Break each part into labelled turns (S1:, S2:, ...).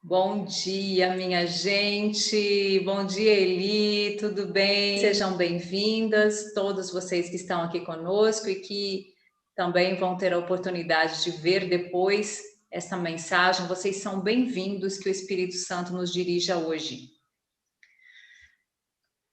S1: Bom dia, minha gente. Bom dia, Eli. Tudo bem? Sejam bem-vindas, todos vocês que estão aqui conosco e que também vão ter a oportunidade de ver depois esta mensagem. Vocês são bem-vindos, que o Espírito Santo nos dirija hoje.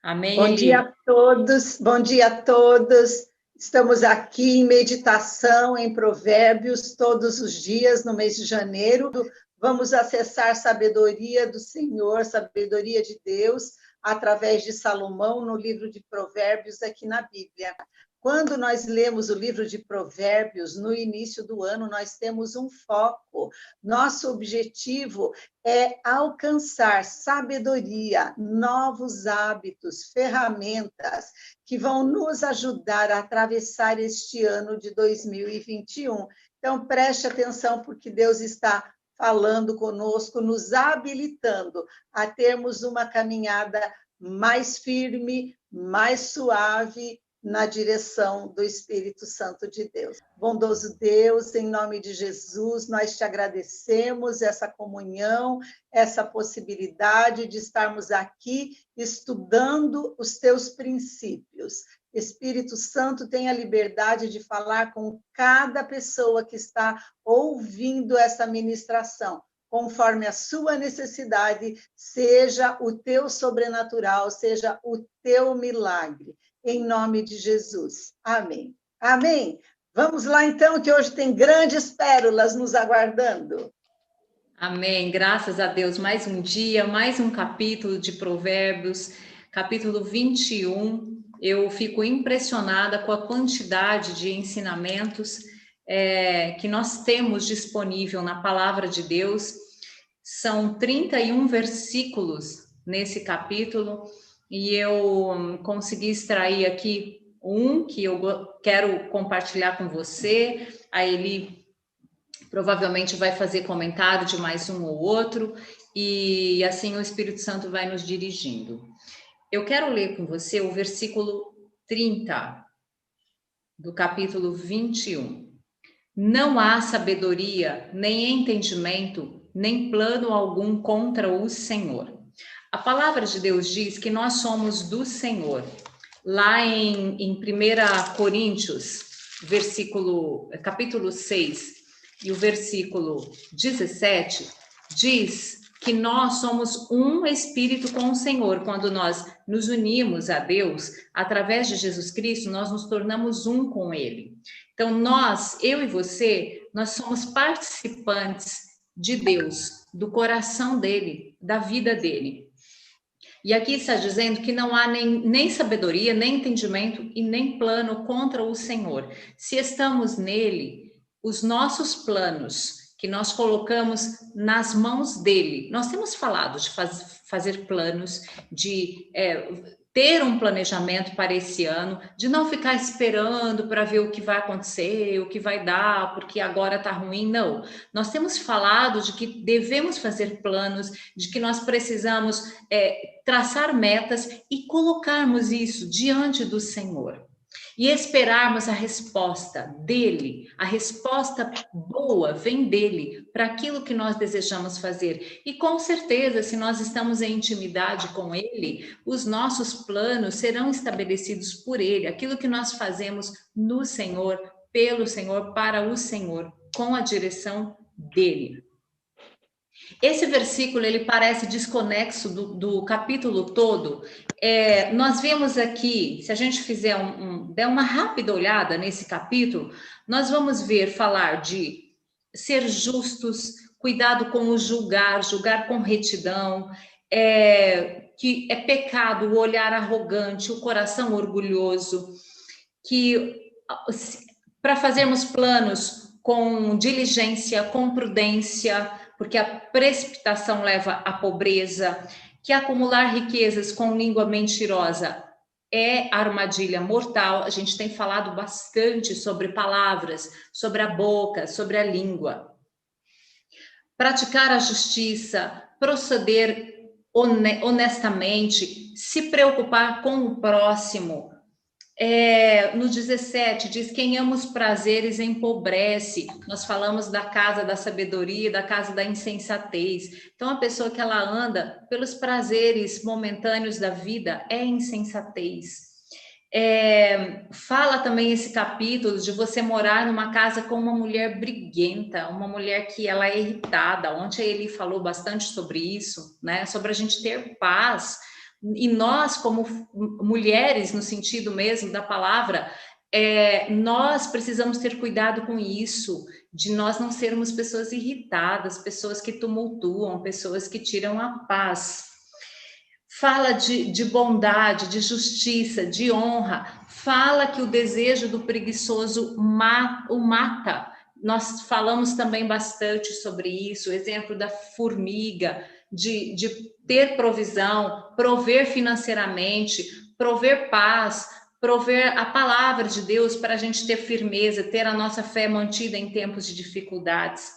S1: Amém,
S2: Bom dia
S1: Eli?
S2: a todos, bom dia a todos. Estamos aqui em meditação em Provérbios todos os dias no mês de janeiro. Vamos acessar sabedoria do Senhor, sabedoria de Deus, através de Salomão no livro de Provérbios aqui na Bíblia. Quando nós lemos o livro de Provérbios no início do ano, nós temos um foco. Nosso objetivo é alcançar sabedoria, novos hábitos, ferramentas que vão nos ajudar a atravessar este ano de 2021. Então, preste atenção, porque Deus está falando conosco, nos habilitando a termos uma caminhada mais firme, mais suave, na direção do Espírito Santo de Deus. Bondoso Deus, em nome de Jesus, nós te agradecemos essa comunhão, essa possibilidade de estarmos aqui estudando os teus princípios. Espírito Santo, tenha liberdade de falar com cada pessoa que está ouvindo essa ministração, conforme a sua necessidade, seja o teu sobrenatural, seja o teu milagre. Em nome de Jesus. Amém. Amém. Vamos lá, então, que hoje tem grandes pérolas nos aguardando.
S1: Amém. Graças a Deus. Mais um dia, mais um capítulo de Provérbios, capítulo 21. Eu fico impressionada com a quantidade de ensinamentos que nós temos disponível na palavra de Deus. São 31 versículos nesse capítulo e eu consegui extrair aqui um que eu quero compartilhar com você. A Eli provavelmente vai fazer comentário de mais um ou outro, e assim o Espírito Santo vai nos dirigindo. Eu quero ler com você o versículo 30 do capítulo 21. Não há sabedoria, nem entendimento, nem plano algum contra o Senhor. A palavra de Deus diz que nós somos do Senhor. Lá em 1 Coríntios, capítulo 6, e o versículo 17, diz que nós somos um espírito com o Senhor. Quando nós nos unimos a Deus, através de Jesus Cristo, nós nos tornamos um com Ele. Então, nós, eu e você, nós somos participantes de Deus, do coração dele, da vida dele. E aqui está dizendo que não há nem sabedoria, nem entendimento e nem plano contra o Senhor. Se estamos nele, os nossos planos que nós colocamos nas mãos dele. Nós temos falado de fazer planos, de ter um planejamento para esse ano, de não ficar esperando para ver o que vai acontecer, o que vai dar, porque agora está ruim. Não. Nós temos falado de que devemos fazer planos, de que nós precisamos traçar metas e colocarmos isso diante do Senhor. E esperarmos a resposta dele, a resposta boa vem dele para aquilo que nós desejamos fazer. E com certeza, se nós estamos em intimidade com ele, os nossos planos serão estabelecidos por ele, aquilo que nós fazemos no Senhor, pelo Senhor, para o Senhor, com a direção dele. Esse versículo, ele parece desconexo do capítulo todo. Nós vemos aqui, se a gente fizer der uma rápida olhada nesse capítulo, nós vamos ver falar de ser justos, cuidado com o julgar com retidão, que é pecado o olhar arrogante, o coração orgulhoso, que para fazermos planos com diligência, com prudência, porque a precipitação leva à pobreza, que acumular riquezas com língua mentirosa é armadilha mortal. A gente tem falado bastante sobre palavras, sobre a boca, sobre a língua. Praticar a justiça, proceder honestamente, se preocupar com o próximo, No 17, diz: quem ama os prazeres empobrece. Nós falamos da casa da sabedoria, da casa da insensatez. Então, a pessoa que ela anda pelos prazeres momentâneos da vida é insensatez. Fala também esse capítulo de você morar numa casa com uma mulher briguenta, uma mulher que ela é irritada. Ontem ele falou bastante sobre isso, né? Sobre a gente ter paz. E nós, como mulheres, no sentido mesmo da palavra, nós precisamos ter cuidado com isso, de nós não sermos pessoas irritadas, pessoas que tumultuam, pessoas que tiram a paz. Fala de bondade, de justiça, de honra. Fala que o desejo do preguiçoso o mata. Nós falamos também bastante sobre isso, o exemplo da formiga, de ter provisão, prover financeiramente, prover paz, prover a palavra de Deus para a gente ter firmeza, ter a nossa fé mantida em tempos de dificuldades.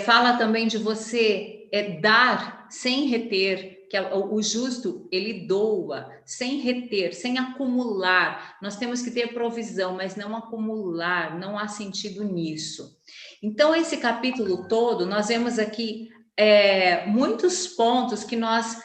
S1: Fala também de você dar sem reter, que o justo, ele doa, sem reter, sem acumular. Nós temos que ter provisão, mas não acumular, não há sentido nisso. Então, esse capítulo todo, nós vemos aqui muitos pontos que nós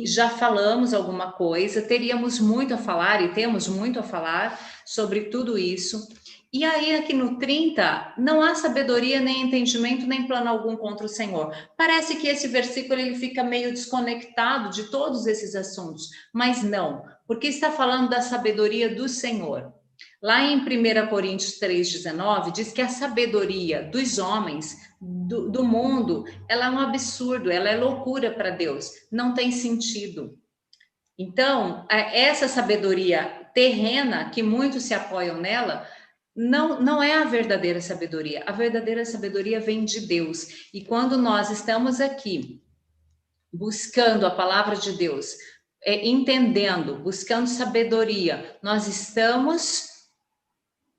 S1: já falamos alguma coisa, teríamos muito a falar e temos muito a falar sobre tudo isso. E aí, aqui no 30, não há sabedoria, nem entendimento, nem plano algum contra o Senhor. Parece que esse versículo ele fica meio desconectado de todos esses assuntos, mas não, porque está falando da sabedoria do Senhor. Lá em 1 Coríntios 3,19, diz que a sabedoria dos homens, do mundo, ela é um absurdo, ela é loucura para Deus, não tem sentido. Então, essa sabedoria terrena, que muitos se apoiam nela, não é a verdadeira sabedoria. A verdadeira sabedoria vem de Deus. E quando nós estamos aqui buscando a palavra de Deus, entendendo, buscando sabedoria, nós estamos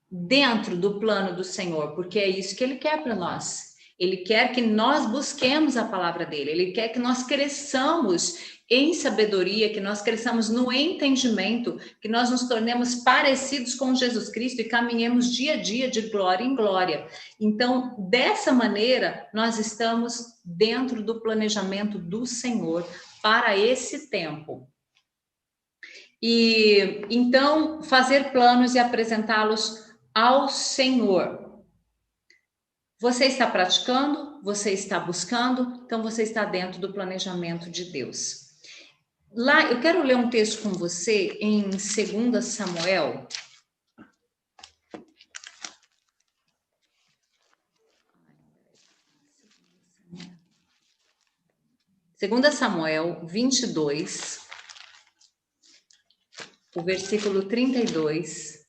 S1: dentro do plano do Senhor, porque é isso que Ele quer para nós. Ele quer que nós busquemos a palavra dele. Ele quer que nós cresçamos em sabedoria, que nós cresçamos no entendimento, que nós nos tornemos parecidos com Jesus Cristo e caminhemos dia a dia de glória em glória. Então, dessa maneira, nós estamos dentro do planejamento do Senhor para esse tempo. E então, fazer planos e apresentá-los ao Senhor. Você está praticando? Você está buscando? Então, você está dentro do planejamento de Deus. Lá, eu quero ler um texto com você em 2 Samuel. 2 Samuel 22, o versículo 32.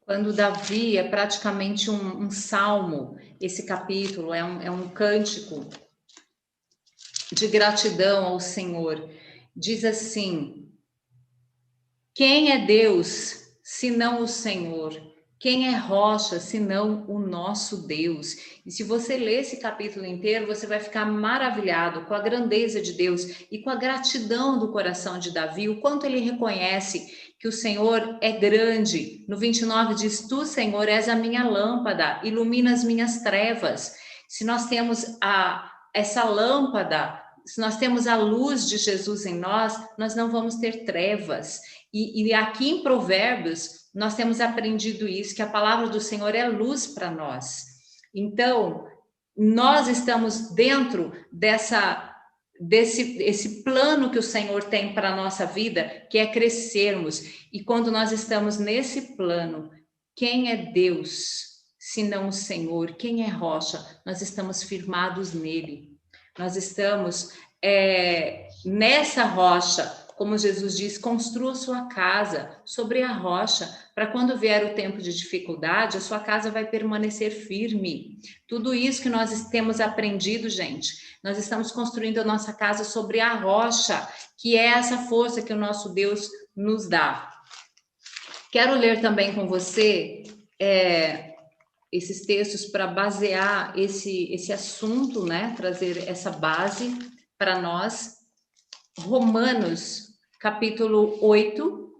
S1: Quando Davi é praticamente um salmo, esse capítulo é um cântico de gratidão ao Senhor. Diz assim: quem é Deus, senão o Senhor? Quem é rocha, senão o nosso Deus? E se você ler esse capítulo inteiro, você vai ficar maravilhado com a grandeza de Deus e com a gratidão do coração de Davi, o quanto ele reconhece que o Senhor é grande. No 29 diz: tu, Senhor, és a minha lâmpada, ilumina as minhas trevas. Se nós temos essa lâmpada, se nós temos a luz de Jesus em nós, nós não vamos ter trevas. E aqui em Provérbios, nós temos aprendido isso, que a palavra do Senhor é luz para nós. Então, nós estamos dentro desse plano que o Senhor tem para a nossa vida, que é crescermos. E quando nós estamos nesse plano, quem é Deus, senão o Senhor? Quem é rocha? Nós estamos firmados nele. Nós estamos nessa rocha. Como Jesus diz, construa sua casa sobre a rocha, para quando vier o tempo de dificuldade, a sua casa vai permanecer firme. Tudo isso que nós temos aprendido, gente, nós estamos construindo a nossa casa sobre a rocha, que é essa força que o nosso Deus nos dá. Quero ler também com você esses textos para basear esse assunto, né? Trazer essa base para nós. Romanos, capítulo 8,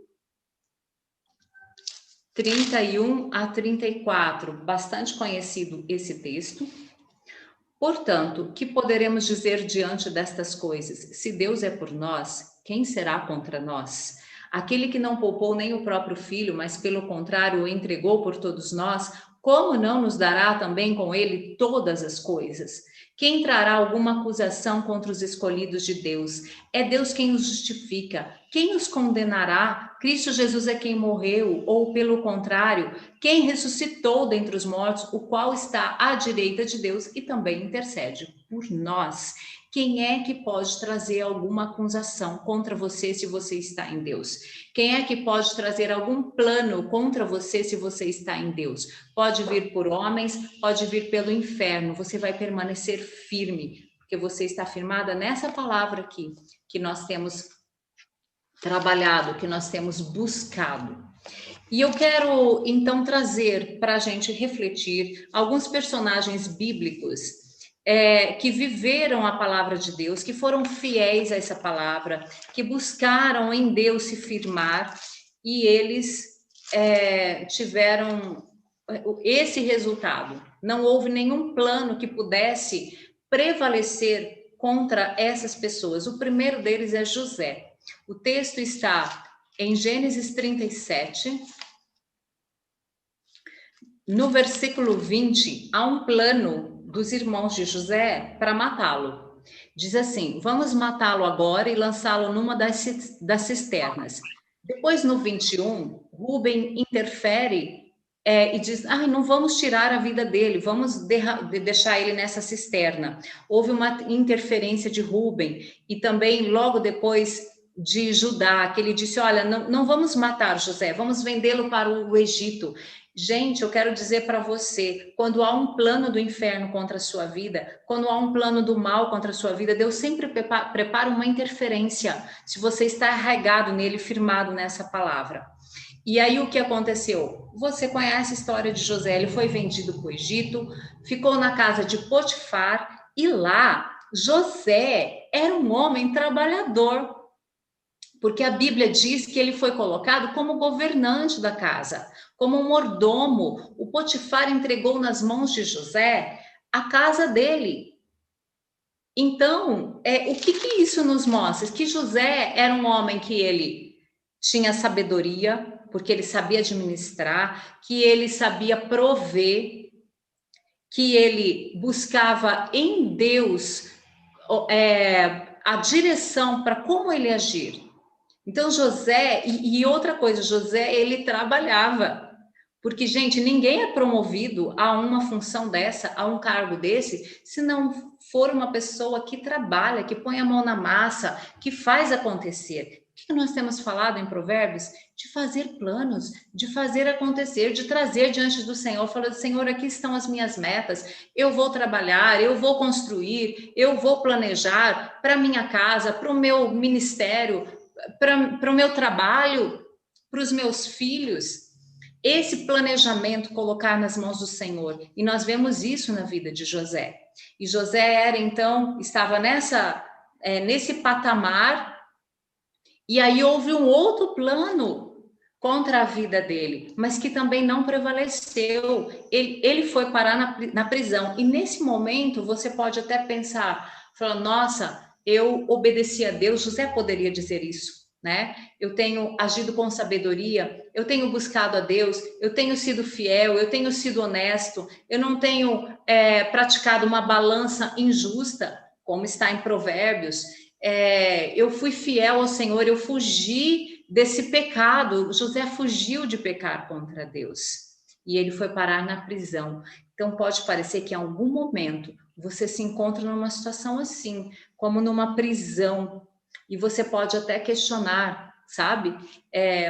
S1: 31 a 34, bastante conhecido esse texto. Portanto, que poderemos dizer diante destas coisas? Se Deus é por nós, quem será contra nós? Aquele que não poupou nem o próprio filho, mas pelo contrário o entregou por todos nós, como não nos dará também com ele todas as coisas? Quem trará alguma acusação contra os escolhidos de Deus? É Deus quem os justifica. Quem os condenará? Cristo Jesus é quem morreu, ou pelo contrário, quem ressuscitou dentre os mortos, o qual está à direita de Deus e também intercede por nós. Quem é que pode trazer alguma acusação contra você se você está em Deus? Quem é que pode trazer algum plano contra você se você está em Deus? Pode vir por homens, pode vir pelo inferno. Você vai permanecer firme, porque você está firmada nessa palavra aqui, que nós temos trabalhado, que nós temos buscado. E eu quero, então, trazer para a gente refletir alguns personagens bíblicos que viveram a palavra de Deus, que foram fiéis a essa palavra, que buscaram em Deus se firmar, e eles tiveram esse resultado. Não houve nenhum plano que pudesse prevalecer contra essas pessoas. O primeiro deles é José. O texto está em Gênesis 37, no versículo 20, há um plano dos irmãos de José para matá-lo. Diz assim: vamos matá-lo agora e lançá-lo numa das cisternas. Depois, no 21, Rúben interfere e diz: não vamos tirar a vida dele, vamos deixar ele nessa cisterna. Houve uma interferência de Rúben, e também logo depois de Judá, que ele disse: olha, não vamos matar José, vamos vendê-lo para o Egito. Gente, eu quero dizer para você, quando há um plano do inferno contra a sua vida, quando há um plano do mal contra a sua vida, Deus sempre prepara uma interferência, se você está arraigado nele, firmado nessa palavra. E aí o que aconteceu? Você conhece a história de José, ele foi vendido para o Egito, ficou na casa de Potifar, e lá José era um homem trabalhador, porque a Bíblia diz que ele foi colocado como governante da casa, como um mordomo. O Potifar entregou nas mãos de José a casa dele. Então, o que isso nos mostra? Que José era um homem que ele tinha sabedoria, porque ele sabia administrar, que ele sabia prover, que ele buscava em Deus a direção para como ele agir. Então, José, e outra coisa, José, ele trabalhava, porque, gente, ninguém é promovido a uma função dessa, a um cargo desse, se não for uma pessoa que trabalha, que põe a mão na massa, que faz acontecer. O que nós temos falado em Provérbios? De fazer planos, de fazer acontecer, de trazer diante do Senhor, falando: Senhor, aqui estão as minhas metas, eu vou trabalhar, eu vou construir, eu vou planejar para minha casa, para o meu ministério, para o meu trabalho, para os meus filhos. Esse planejamento colocar nas mãos do Senhor. E nós vemos isso na vida de José. E José estava nesse patamar, e aí houve um outro plano contra a vida dele, mas que também não prevaleceu. Ele foi parar na prisão. E nesse momento você pode até pensar, falando: nossa, eu obedeci a Deus. José poderia dizer isso, né? Eu tenho agido com sabedoria, eu tenho buscado a Deus, eu tenho sido fiel, eu tenho sido honesto, eu não tenho praticado uma balança injusta, como está em Provérbios. Eu fui fiel ao Senhor, eu fugi desse pecado. José fugiu de pecar contra Deus e ele foi parar na prisão. Então pode parecer que em algum momento você se encontra numa situação assim, como numa prisão, e você pode até questionar, sabe?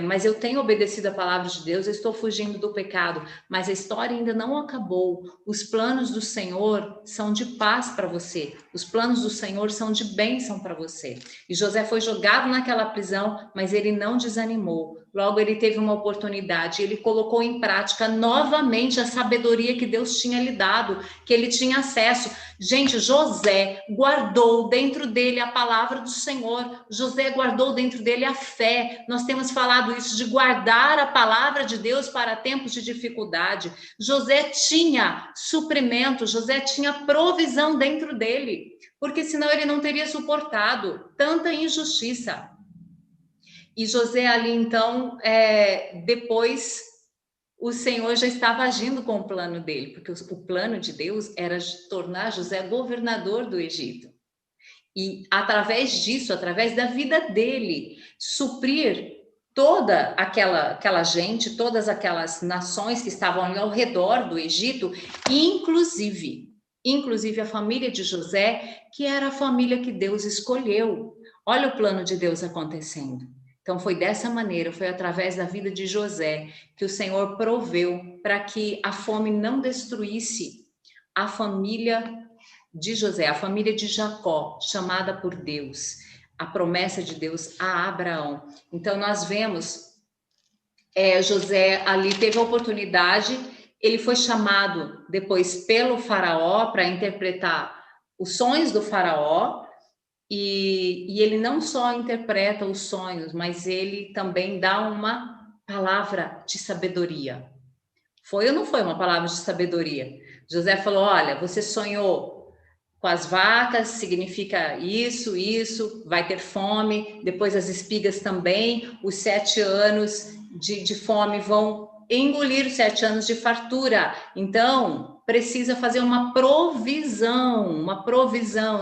S1: Mas eu tenho obedecido a palavra de Deus, eu estou fugindo do pecado, mas a história ainda não acabou. Os planos do Senhor são de paz para você, os planos do Senhor são de bênção para você. E José foi jogado naquela prisão, mas ele não desanimou. Logo, ele teve uma oportunidade, ele colocou em prática novamente a sabedoria que Deus tinha lhe dado, que ele tinha acesso. Gente, José guardou dentro dele a palavra do Senhor, José guardou dentro dele a fé. Nós temos falado isso, de guardar a palavra de Deus para tempos de dificuldade. José tinha suprimento, José tinha provisão dentro dele, porque senão ele não teria suportado tanta injustiça. E José ali, então, depois o Senhor já estava agindo com o plano dele, porque o plano de Deus era tornar José governador do Egito. E através disso, através da vida dele, suprir toda aquela gente, todas aquelas nações que estavam ali ao redor do Egito, inclusive a família de José, que era a família que Deus escolheu. Olha o plano de Deus acontecendo. Então, foi dessa maneira, foi através da vida de José que o Senhor proveu para que a fome não destruísse a família de José, a família de Jacó, chamada por Deus, a promessa de Deus a Abraão. Então, nós vemos, José ali teve a oportunidade, ele foi chamado depois pelo faraó para interpretar os sonhos do faraó, e ele não só interpreta os sonhos, mas ele também dá uma palavra de sabedoria. Foi ou não foi uma palavra de sabedoria? José falou, olha, você sonhou com as vacas, significa isso, vai ter fome, depois as espigas também, os 7 anos de fome vão engolir os 7 anos de fartura. Então, precisa fazer uma provisão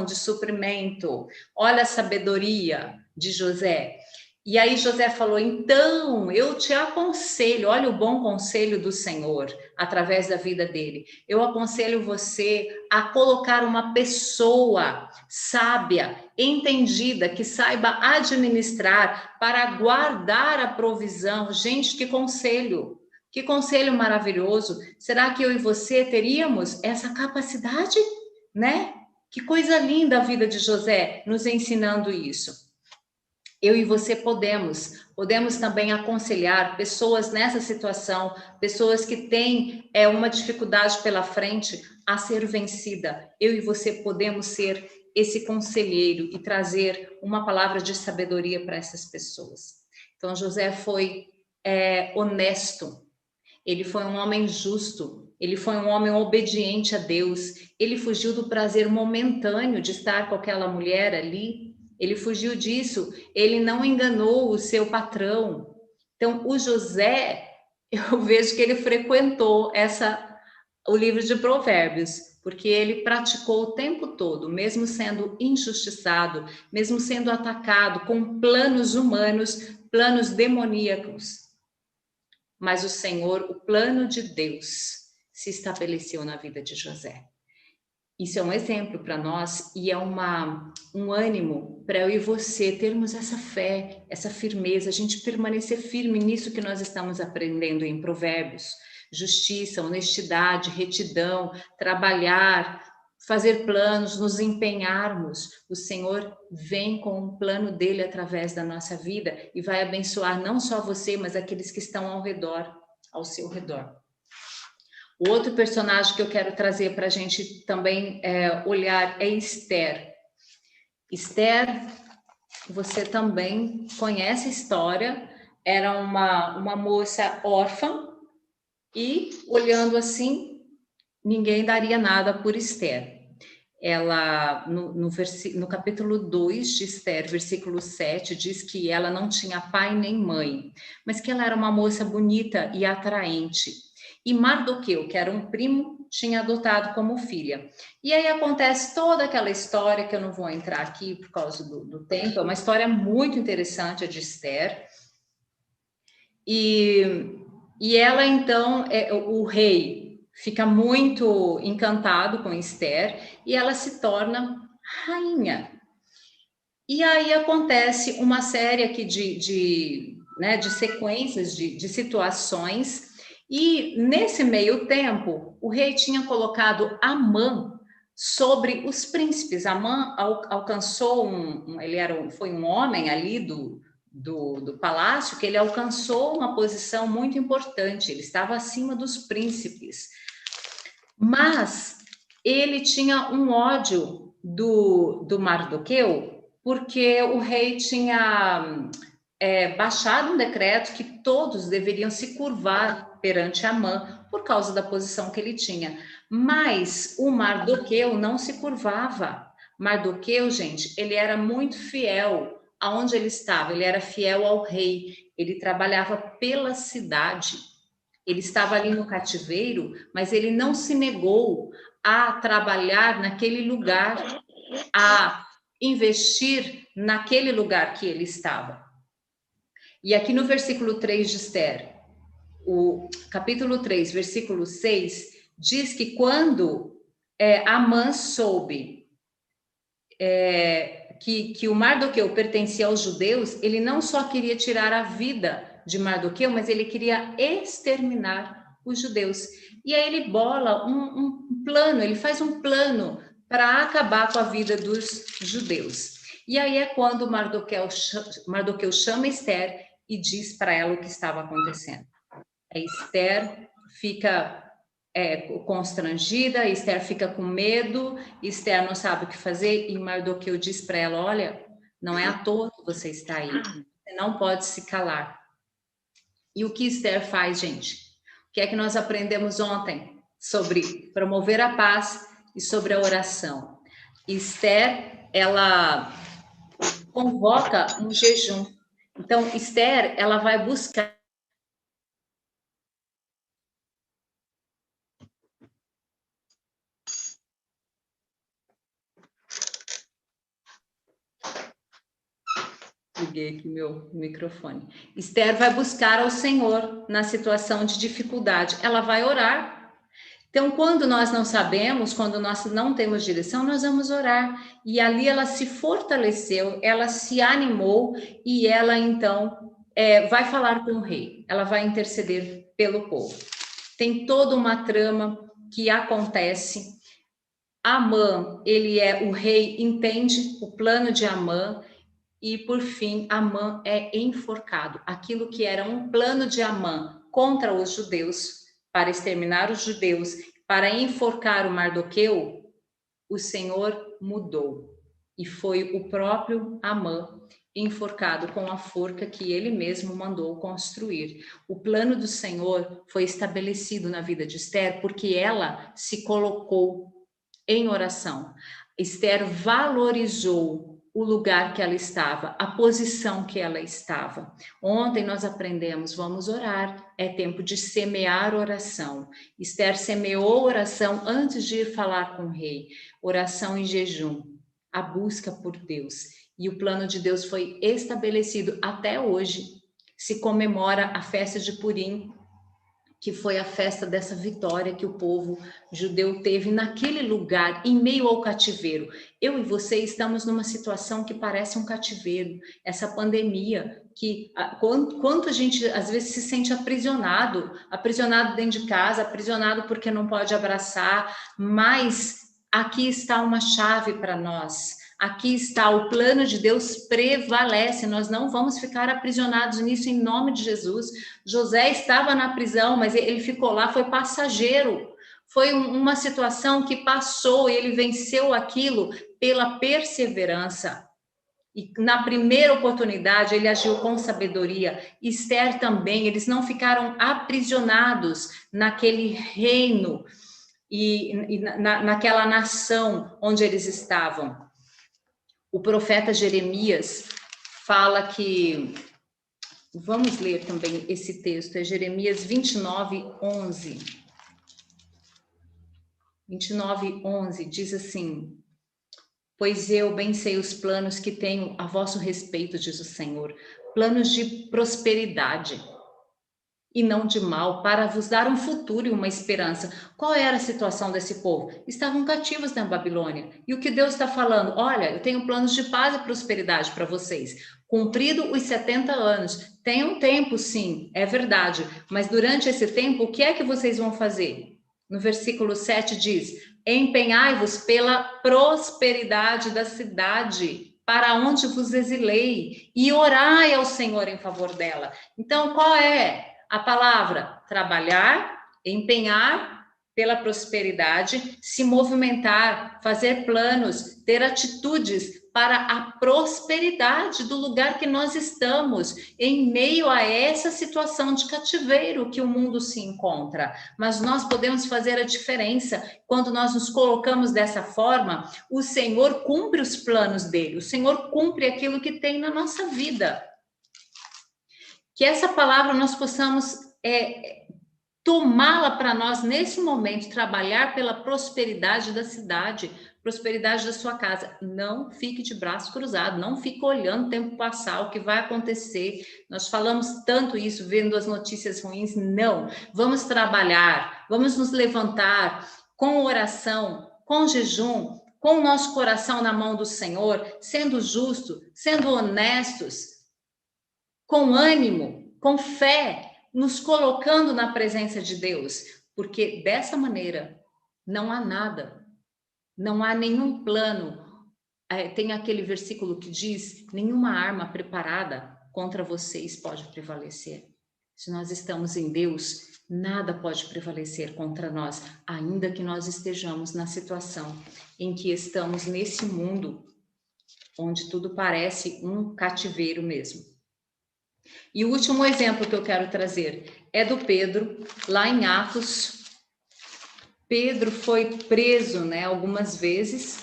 S1: de suprimento. Olha a sabedoria de José. E aí José falou, então, eu te aconselho, olha o bom conselho do Senhor, através da vida dele. Eu aconselho você a colocar uma pessoa sábia, entendida, que saiba administrar para guardar a provisão. Gente, que conselho! Que conselho maravilhoso! Será que eu e você teríamos essa capacidade, né? Que coisa linda a vida de José nos ensinando isso. Eu e você podemos também aconselhar pessoas nessa situação, pessoas que têm uma dificuldade pela frente a ser vencida. Eu e você podemos ser esse conselheiro e trazer uma palavra de sabedoria para essas pessoas. Então, José foi honesto, ele foi um homem justo, ele foi um homem obediente a Deus, ele fugiu do prazer momentâneo de estar com aquela mulher ali. Ele fugiu disso, ele não enganou o seu patrão. Então, o José, eu vejo que ele frequentou o livro de Provérbios, porque ele praticou o tempo todo, mesmo sendo injustiçado, mesmo sendo atacado com planos humanos, planos demoníacos. Mas o Senhor, o plano de Deus, se estabeleceu na vida de José. Isso é um exemplo para nós e é um ânimo para eu e você termos essa fé, essa firmeza, a gente permanecer firme nisso que nós estamos aprendendo em Provérbios. Justiça, honestidade, retidão, trabalhar, fazer planos, nos empenharmos. O Senhor vem com um plano dele através da nossa vida e vai abençoar não só você, mas aqueles que estão ao seu redor. O outro personagem que eu quero trazer para a gente também olhar é Esther. Esther, você também conhece a história, era uma moça órfã e, olhando assim, ninguém daria nada por Esther. Ela, no capítulo 2 de Esther, versículo 7, diz que ela não tinha pai nem mãe, mas que ela era uma moça bonita e atraente. E Mardoqueu, que era um primo, tinha adotado como filha. E aí acontece toda aquela história, que eu não vou entrar aqui por causa do tempo, é uma história muito interessante, a de Esther. E ela, então, o rei fica muito encantado com Esther e ela se torna rainha. E aí acontece uma série aqui de sequências, de situações. E nesse meio tempo, o rei tinha colocado Amã sobre os príncipes. Amã alcançou foi um homem ali do palácio que ele alcançou uma posição muito importante, ele estava acima dos príncipes. Mas ele tinha um ódio do Mardoqueu, porque o rei tinha baixado um decreto que todos deveriam se curvar perante Amã por causa da posição que ele tinha. Mas o Mardoqueu não se curvava. Mardoqueu, gente, ele era muito fiel aonde ele estava, ele era fiel ao rei, ele trabalhava pela cidade, ele estava ali no cativeiro, mas ele não se negou a trabalhar naquele lugar, a investir naquele lugar que ele estava. E aqui no versículo 3 de Esther, o capítulo 3, versículo 6, diz que quando Amã soube que o Mardoqueu pertencia aos judeus, ele não só queria tirar a vida de Mardoqueu, mas ele queria exterminar os judeus. E aí ele bola um plano, ele faz um plano para acabar com a vida dos judeus. E aí é quando Mardoqueu chama Esther e diz para ela o que estava acontecendo. A Esther fica constrangida, Esther fica com medo, Esther não sabe o que fazer, e Mardoqueu diz para ela, olha, não é à toa que você está aí, você não pode se calar. E o que Esther faz, gente? O que é que nós aprendemos ontem sobre promover a paz e sobre a oração? Esther, ela convoca um jejum. Então, Esther, ela vai buscar liguei aqui meu microfone. Esther vai buscar ao Senhor na situação de dificuldade. Ela vai orar. Então, quando nós não sabemos, quando nós não temos direção, nós vamos orar. E ali ela se fortaleceu, ela se animou e ela, então, vai falar com o rei. Ela vai interceder pelo povo. Tem toda uma trama que acontece. Amã, o rei entende o plano de Amã, e, por fim, Amã é enforcado. Aquilo que era um plano de Amã contra os judeus, para exterminar os judeus, para enforcar o Mardoqueu, o Senhor mudou. E foi o próprio Amã enforcado com a forca que ele mesmo mandou construir. O plano do Senhor foi estabelecido na vida de Esther porque ela se colocou em oração. Esther valorizou o lugar que ela estava, a posição que ela estava. Ontem nós aprendemos, vamos orar, é tempo de semear oração. Esther semeou oração antes de ir falar com o rei, oração em jejum, a busca por Deus. E o plano de Deus foi estabelecido até hoje. Se comemora a festa de Purim, que foi a festa dessa vitória que o povo judeu teve naquele lugar, em meio ao cativeiro. Eu e você estamos numa situação que parece um cativeiro, essa pandemia, que quanto a gente às vezes se sente aprisionado dentro de casa, aprisionado porque não pode abraçar, mas aqui está uma chave para nós. Aqui está, o plano de Deus prevalece, nós não vamos ficar aprisionados nisso em nome de Jesus. José estava na prisão, mas ele ficou lá, foi passageiro. Foi uma situação que passou, ele venceu aquilo pela perseverança. E na primeira oportunidade ele agiu com sabedoria. Esther também, eles não ficaram aprisionados naquele reino e naquela nação onde eles estavam. O profeta Jeremias fala que, vamos ler também esse texto, é Jeremias 29:11. 29:11 diz assim: pois eu bem sei os planos que tenho a vosso respeito, diz o Senhor, planos de prosperidade e não de mal, para vos dar um futuro e uma esperança. Qual era a situação desse povo? Estavam cativos na Babilônia. E o que Deus está falando? Olha, eu tenho planos de paz e prosperidade para vocês. Cumprido os 70 anos. Tem um tempo, sim, é verdade. Mas durante esse tempo, o que é que vocês vão fazer? No versículo 7 diz: empenhai-vos pela prosperidade da cidade, para onde vos exilei, e orai ao Senhor em favor dela. Então, qual é a palavra? Trabalhar, empenhar pela prosperidade, se movimentar, fazer planos, ter atitudes para a prosperidade do lugar que nós estamos, em meio a essa situação de cativeiro que o mundo se encontra. Mas nós podemos fazer a diferença quando nós nos colocamos dessa forma. O Senhor cumpre os planos dele, o Senhor cumpre aquilo que tem na nossa vida. Que essa palavra nós possamos tomá-la para nós nesse momento, trabalhar pela prosperidade da cidade, prosperidade da sua casa. Não fique de braço cruzado, não fique olhando o tempo passar, o que vai acontecer. Nós falamos tanto isso, vendo as notícias ruins. Não, vamos trabalhar, vamos nos levantar com oração, com jejum, com o nosso coração na mão do Senhor, sendo justo, sendo honestos, com ânimo, com fé, nos colocando na presença de Deus, porque dessa maneira não há nada, não há nenhum plano. Tem aquele versículo que diz: nenhuma arma preparada contra vocês pode prevalecer. Se nós estamos em Deus, nada pode prevalecer contra nós, ainda que nós estejamos na situação em que estamos nesse mundo, onde tudo parece um cativeiro mesmo. E o último exemplo que eu quero trazer é do Pedro, lá em Atos. Pedro foi preso, algumas vezes.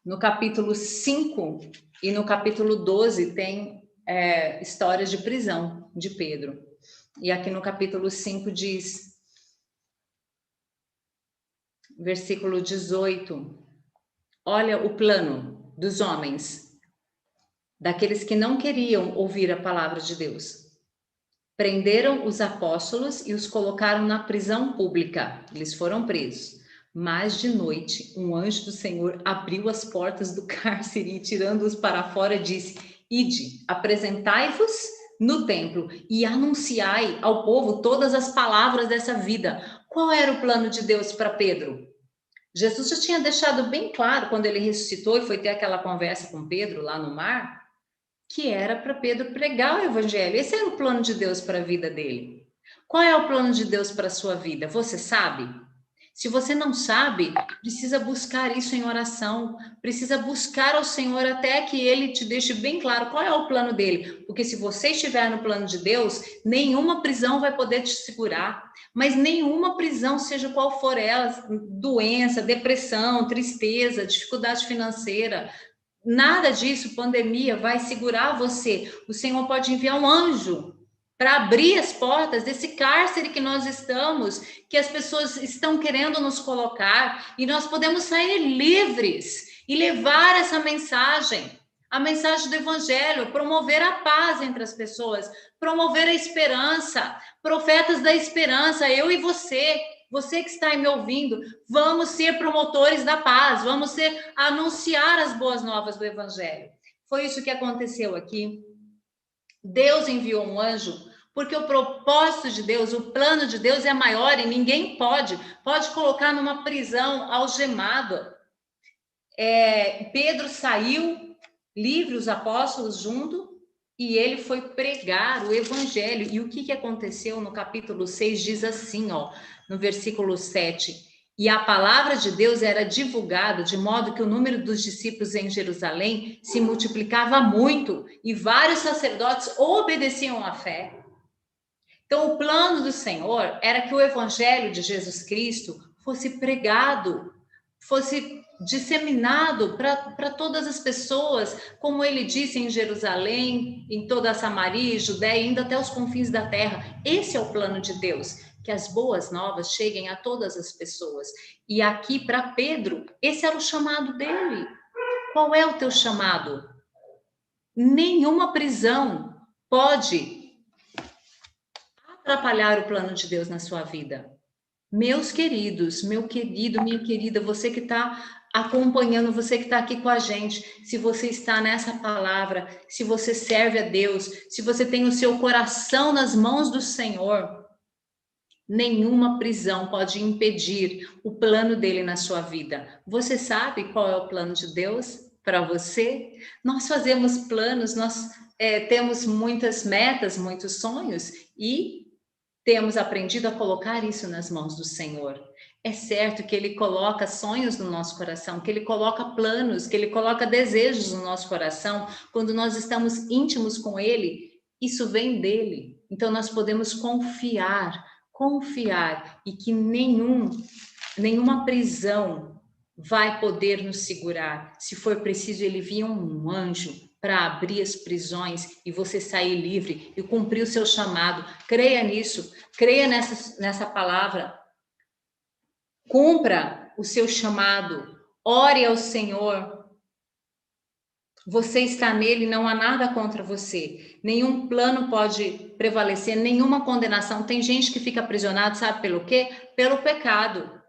S1: No capítulo 5 e no capítulo 12 tem histórias de prisão de Pedro. E aqui no capítulo 5 diz, versículo 18, olha o plano dos homens, daqueles que não queriam ouvir a palavra de Deus. Prenderam os apóstolos e os colocaram na prisão pública. Eles foram presos. Mas de noite, um anjo do Senhor abriu as portas do cárcere e, tirando-os para fora, disse: ide, apresentai-vos no templo e anunciai ao povo todas as palavras dessa vida. Qual era o plano de Deus para Pedro? Jesus já tinha deixado bem claro, quando ele ressuscitou e foi ter aquela conversa com Pedro lá no mar, que era para Pedro pregar o evangelho. Esse era o plano de Deus para a vida dele. Qual é o plano de Deus para a sua vida? Você sabe? Se você não sabe, precisa buscar isso em oração, precisa buscar ao Senhor até que Ele te deixe bem claro qual é o plano dele. Porque se você estiver no plano de Deus, nenhuma prisão vai poder te segurar. Mas nenhuma prisão, seja qual for ela, doença, depressão, tristeza, dificuldade financeira, nada disso, pandemia, vai segurar você. O Senhor pode enviar um anjo para abrir as portas desse cárcere que nós estamos, que as pessoas estão querendo nos colocar, e nós podemos sair livres e levar essa mensagem, a mensagem do evangelho, promover a paz entre as pessoas, promover a esperança, profetas da esperança, eu e você que está aí me ouvindo, vamos ser promotores da paz, vamos anunciar as boas novas do evangelho. Foi isso que aconteceu aqui. Deus enviou um anjo, porque o propósito de Deus, o plano de Deus é maior e ninguém pode colocar numa prisão algemado. Pedro saiu livre, os apóstolos junto, e ele foi pregar o evangelho. E o que aconteceu no capítulo 6 diz assim, no versículo 7, e a palavra de Deus era divulgada de modo que o número dos discípulos em Jerusalém se multiplicava muito e vários sacerdotes obedeciam à fé. Então, o plano do Senhor era que o evangelho de Jesus Cristo fosse pregado, fosse disseminado para todas as pessoas, como ele disse, em Jerusalém, em toda a Samaria e Judéia, indo até os confins da terra. Esse é o plano de Deus, que as boas novas cheguem a todas as pessoas. E aqui, para Pedro, esse era o chamado dele. Qual é o teu chamado? Nenhuma prisão pode atrapalhar o plano de Deus na sua vida. Meus queridos, meu querido, minha querida, você que está acompanhando, você que está aqui com a gente, se você está nessa palavra, se você serve a Deus, se você tem o seu coração nas mãos do Senhor, nenhuma prisão pode impedir o plano dele na sua vida. Você sabe qual é o plano de Deus? para você? Nós fazemos planos, nós temos muitas metas, muitos sonhos e temos aprendido a colocar isso nas mãos do Senhor. É certo que Ele coloca sonhos no nosso coração, que Ele coloca planos, que Ele coloca desejos no nosso coração. Quando nós estamos íntimos com Ele, isso vem dEle. Então nós podemos confiar e que nenhuma prisão vai poder nos segurar. Se for preciso, Ele envia um anjo para abrir as prisões e você sair livre e cumprir o seu chamado. Creia nisso, creia nessa palavra. Cumpra o seu chamado, ore ao Senhor. Você está nele, não há nada contra você. Nenhum plano pode prevalecer, nenhuma condenação. Tem gente que fica aprisionado, sabe pelo quê? Pelo pecado.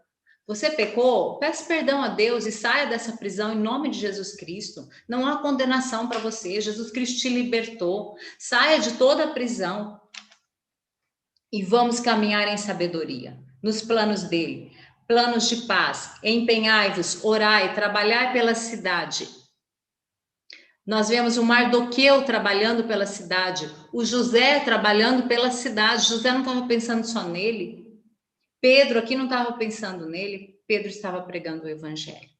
S1: Você pecou? Peça perdão a Deus e saia dessa prisão em nome de Jesus Cristo. Não há condenação para você. Jesus Cristo te libertou. Saia de toda a prisão e vamos caminhar em sabedoria, nos planos dele. Planos de paz, empenhai-vos, orai, trabalhai pela cidade. Nós vemos o Mardoqueu trabalhando pela cidade, o José trabalhando pela cidade. José não estava pensando só nele. Pedro aqui não estava pensando nele. Pedro estava pregando o evangelho.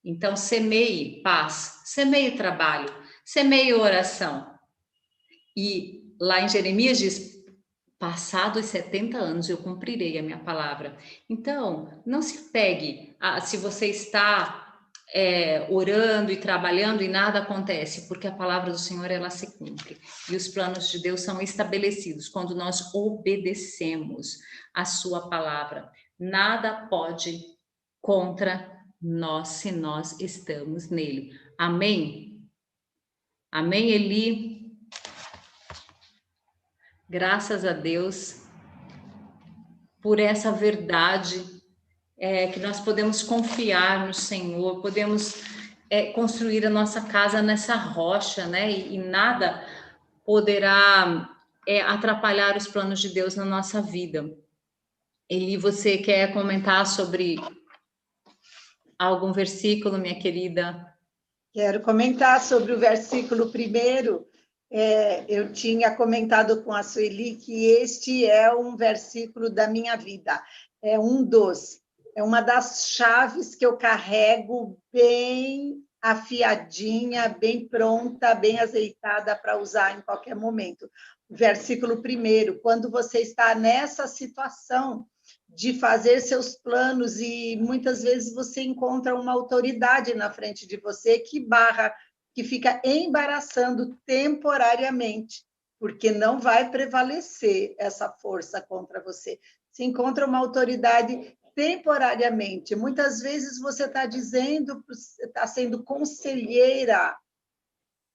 S1: Então, semeie paz, semeie trabalho, semeie oração. E lá em Jeremias diz: passados 70 anos eu cumprirei a minha palavra. Então, não se pegue se você está orando e trabalhando e nada acontece, porque a palavra do Senhor, ela se cumpre. E os planos de Deus são estabelecidos quando nós obedecemos a sua palavra. Nada pode contra nós se nós estamos nele. Amém? Amém, Eli? Graças a Deus por essa verdade, que nós podemos confiar no Senhor, podemos construir a nossa casa nessa rocha, né? E nada poderá atrapalhar os planos de Deus na nossa vida. Eli, você quer comentar sobre algum versículo, minha querida?
S2: Quero comentar sobre o versículo 1. Eu tinha comentado com a Sueli que este é um versículo da minha vida, é uma das chaves que eu carrego bem afiadinha, bem pronta, bem azeitada para usar em qualquer momento. O versículo 1, quando você está nessa situação de fazer seus planos e muitas vezes você encontra uma autoridade na frente de você que fica embaraçando temporariamente, porque não vai prevalecer essa força contra você. Se encontra uma autoridade temporariamente. Muitas vezes você está sendo conselheira,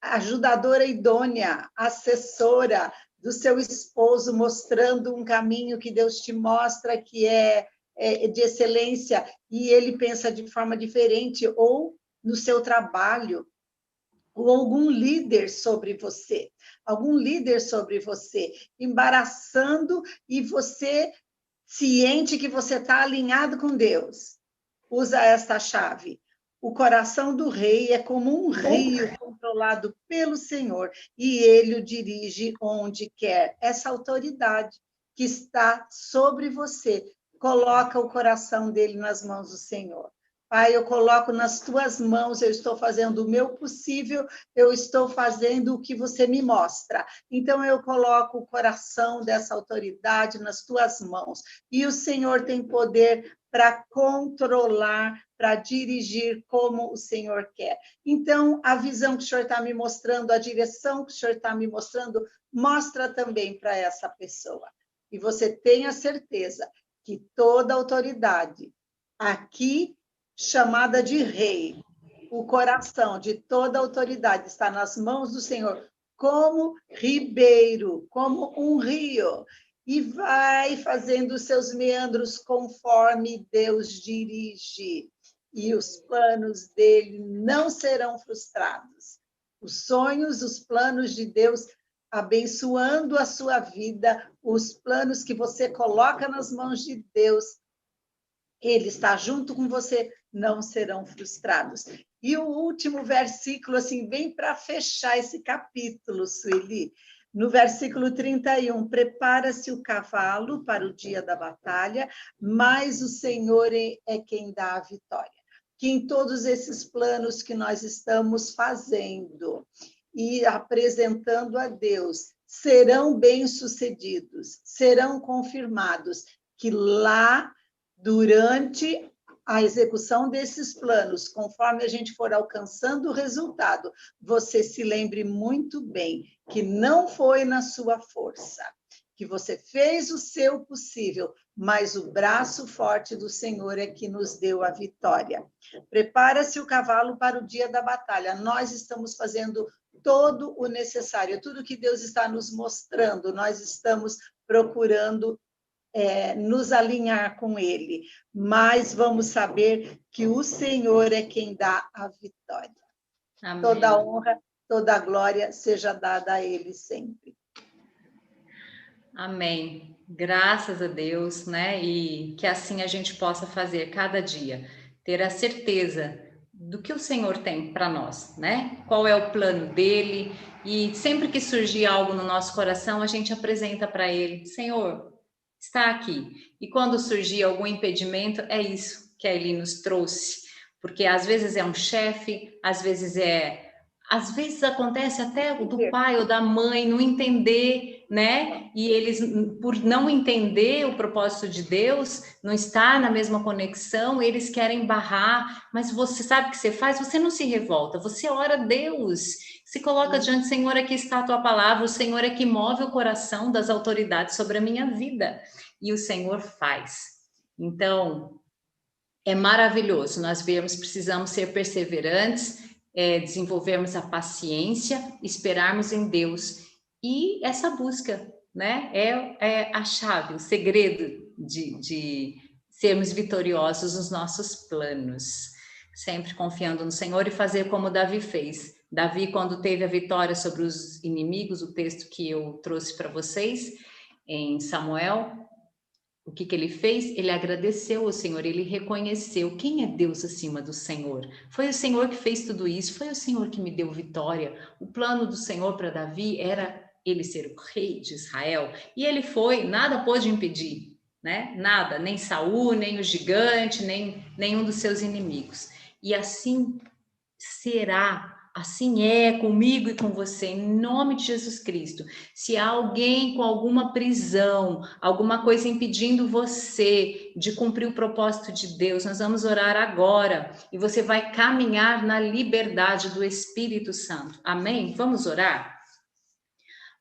S2: ajudadora idônea, assessora do seu esposo, mostrando um caminho que Deus te mostra que é de excelência, e ele pensa de forma diferente, ou no seu trabalho, ou algum líder sobre você, embaraçando, e você ciente que você está alinhado com Deus. Usa esta chave. O coração do rei é como um rio controlado pelo Senhor, e ele o dirige onde quer. Essa autoridade que está sobre você, coloca o coração dele nas mãos do Senhor. Pai, eu coloco nas tuas mãos, eu estou fazendo o meu possível, eu estou fazendo o que você me mostra. Então, eu coloco o coração dessa autoridade nas tuas mãos. E o Senhor tem poder para controlar, para dirigir como o Senhor quer. Então, a visão que o Senhor está me mostrando, a direção que o Senhor está me mostrando, mostra também para essa pessoa. E você tenha certeza que toda autoridade aqui, chamada de rei, o coração de toda autoridade está nas mãos do Senhor, como ribeiro, como um rio, e vai fazendo os seus meandros conforme Deus dirige, e os planos dele não serão frustrados. Os sonhos, os planos de Deus abençoando a sua vida, os planos que você coloca nas mãos de Deus, ele está junto com você, não serão frustrados. E o último versículo, assim, bem para fechar esse capítulo, Sueli, no versículo 31, prepara-se o cavalo para o dia da batalha, mas o Senhor é quem dá a vitória. Que em todos esses planos que nós estamos fazendo e apresentando a Deus, serão bem-sucedidos, serão confirmados, que lá, durante a execução desses planos, conforme a gente for alcançando o resultado, você se lembre muito bem que não foi na sua força, que você fez o seu possível, mas o braço forte do Senhor é que nos deu a vitória. Prepara-se o cavalo para o dia da batalha. Nós estamos fazendo todo o necessário, tudo que Deus está nos mostrando, nós estamos procurando nos alinhar com Ele, mas vamos saber que o Senhor é quem dá a vitória. Amém. Toda a honra, toda a glória seja dada a Ele sempre.
S1: Amém. Graças a Deus, né? E que assim a gente possa fazer cada dia, ter a certeza do que o Senhor tem para nós, né? Qual é o plano dele? E sempre que surgir algo no nosso coração, a gente apresenta para ele: Senhor, está aqui. E quando surgir algum impedimento, é isso que ele nos trouxe. Porque às vezes é um chefe, às vezes acontece até do pai ou da mãe não entender, né? E eles, por não entender o propósito de Deus, não estar na mesma conexão, eles querem barrar, mas você sabe o que você faz? Você não se revolta, você ora a Deus, se coloca diante: Senhor, aqui está a tua palavra, o Senhor é que move o coração das autoridades sobre a minha vida, e o Senhor faz. Então, é maravilhoso nós vermos, precisamos ser perseverantes, desenvolvermos a paciência, esperarmos em Deus, e essa busca, né, é a chave, o segredo de sermos vitoriosos nos nossos planos, sempre confiando no Senhor e fazer como Davi fez. Davi, quando teve a vitória sobre os inimigos, o texto que eu trouxe para vocês em Samuel, o que ele fez? Ele agradeceu ao Senhor, ele reconheceu quem é Deus acima do Senhor. Foi o Senhor que fez tudo isso, foi o Senhor que me deu vitória. O plano do Senhor para Davi era ele ser o rei de Israel, e ele foi, nada pôde impedir, né? Nada, nem Saul, nem o gigante, nem nenhum dos seus inimigos. E assim será. Assim é comigo e com você, em nome de Jesus Cristo. Se há alguém com alguma prisão, alguma coisa impedindo você de cumprir o propósito de Deus, nós vamos orar agora e você vai caminhar na liberdade do Espírito Santo. Amém? Vamos orar?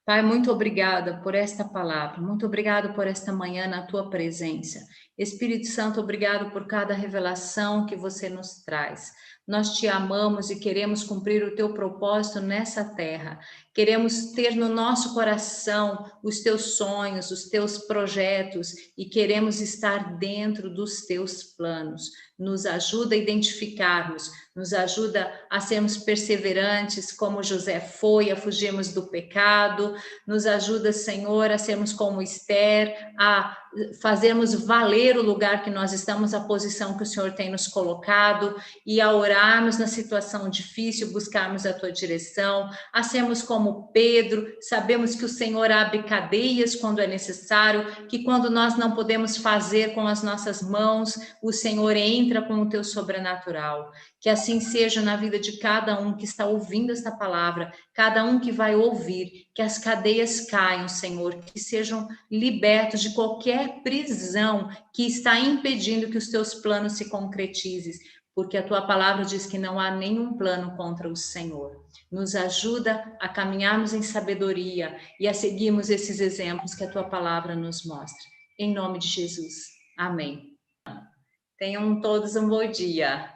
S1: Pai, muito obrigada por esta palavra, muito obrigado por esta manhã na tua presença. Espírito Santo, obrigado por cada revelação que você nos traz. Nós te amamos e queremos cumprir o teu propósito nessa terra. Queremos ter no nosso coração os teus sonhos, os teus projetos, e queremos estar dentro dos teus planos. Nos ajuda a identificarmos, nos ajuda a sermos perseverantes, como José foi, a fugirmos do pecado. Nos ajuda, Senhor, a sermos como Esther, a fazermos valer o lugar que nós estamos, a posição que o Senhor tem nos colocado, e a orarmos na situação difícil, buscarmos a tua direção, a sermos como Pedro, sabemos que o Senhor abre cadeias quando é necessário, que quando nós não podemos fazer com as nossas mãos, o Senhor entra com o teu sobrenatural. Que assim seja na vida de cada um que está ouvindo esta palavra, cada um que vai ouvir, que as cadeias caiam, Senhor, que sejam libertos de qualquer prisão que está impedindo que os teus planos se concretizem, porque a tua palavra diz que não há nenhum plano contra o Senhor. Nos ajuda a caminharmos em sabedoria e a seguirmos esses exemplos que a tua palavra nos mostra. Em nome de Jesus. Amém. Tenham todos um bom dia.